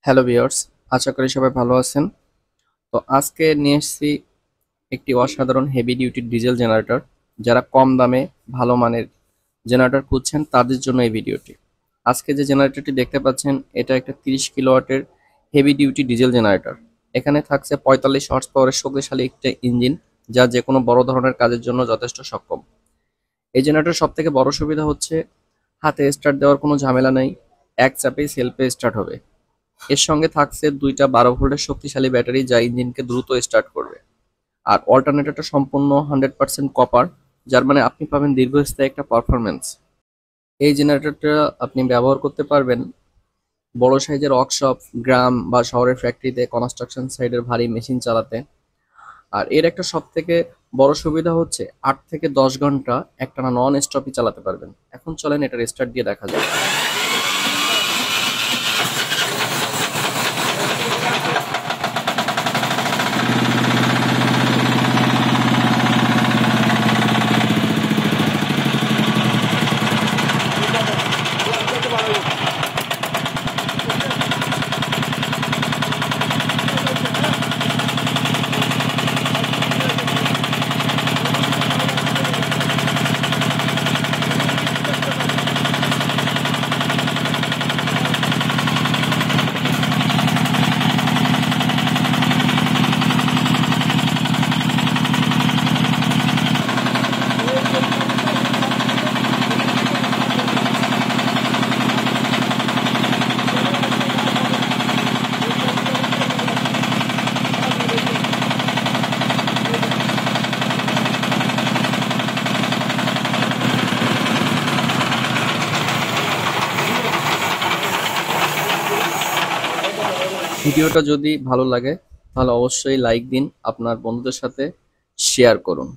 Hello viewers, আশা করি সবাই ভালো আছেন। তো আজকে নিয়ে এসেছি একটি অসাধারণ হেভি ডিউটি ডিজেল জেনারেটর। যারা কম দামে ভালো মানের জেনারেটর খুঁজছেন তাদের জন্য এই ভিডিওটি। আজকে যে জেনারেটরটি দেখতে পাচ্ছেন এটা একটা 30 কিলোওয়াটের হেভি ডিউটি ডিজেল জেনারেটর। এখানে থাকছে 45 হর্স পাওয়ারের শক্তিশালী একটা ইঞ্জিন, যা যে কোনো বড় ধরনের কাজের জন্য যথেষ্ট সক্ষম। এই জেনারেটর সব থেকে বড় সুবিধা হচ্ছে হাতে স্টার্ট দেওয়ার কোনো ঝামেলা নেই, এক চাপেই সেলফে স্টার্ট হবে। এর সঙ্গে থাকছে দুইটা 12 ভোল্টের শক্তিশালী ব্যাটারি, যা ইঞ্জিনকে দ্রুত স্টার্ট করবে। আর অল্টারনেটরটা সম্পূর্ণ 100% কপার, যার মানে আপনি পাবেন দীর্ঘস্থায়ী একটা পারফরমেন্স। এই জেনারেটরটা আপনি ব্যবহার করতে পারবেন বড় সাইজের ওয়ার্কশপ, গ্রাম বা শহরের ফ্যাক্টরিতে, কনস্ট্রাকশন সাইডের ভারী মেশিন চালাতে। আর এর একটা সব থেকে বড় সুবিধা হচ্ছে 8 থেকে 10 ঘন্টা একটানা নন স্টপই চালাতে পারবেন। এখন চলেন এটা স্টার্ট দিয়ে দেখা যাক। ভিডিওটা যদি ভালো লাগে তাহলে অবশ্যই লাইক দিন, আপনার বন্ধুদের সাথে শেয়ার করুন।